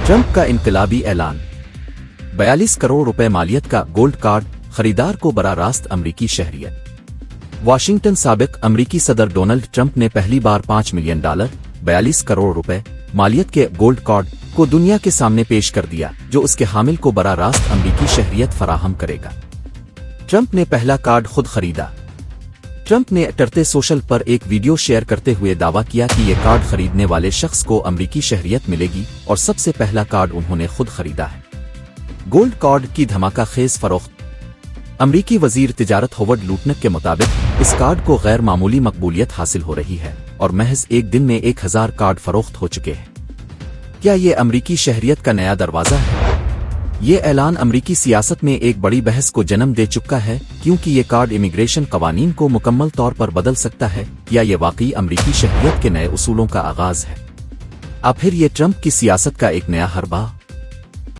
Trump का इनकलाबी ऐलान। 42 करोड़ रुपए मालियत का गोल्ड कार्ड खरीदार को बराह रास्त अमरीकी शहरियत। वाशिंगटन साबिक अमरीकी सदर डोनाल्ड ट्रंप ने पहली बार $5 मिलियन 42 करोड़ रुपए मालियत के गोल्ड कार्ड को दुनिया के सामने पेश कर दिया, जो उसके हामिल को बराह रास्त अमरीकी शहरियत फराहम करेगा। ट्रंप ने पहला कार्ड खुद खरीदा। ट्रंप ने ट्विटर सोशल पर एक वीडियो शेयर करते हुए दावा किया कि ये कार्ड खरीदने वाले शख्स को अमरीकी शहरियत मिलेगी और सबसे पहला कार्ड उन्होंने खुद खरीदा है। गोल्ड कार्ड की धमाका खेज फरोख्त। अमरीकी वजीर तिजारत होवर्ड लुटनक के मुताबिक इस कार्ड को गैर मामूली मकबूलियत हासिल हो रही है और महज एक दिन में 1000 कार्ड फरोख्त हो चुके हैं। क्या ये अमरीकी शहरियत का नया दरवाजा है? ये ऐलान अमरीकी सियासत में एक बड़ी बहस को जन्म दे चुका है, क्योंकि ये कार्ड इमिग्रेशन कवानीन को मुकम्मल तौर पर बदल सकता है या ये वाकई अमरीकी शहरियत के नए उसूलों का आगाज है। अब फिर ये ट्रंप की सियासत का एक नया हरबा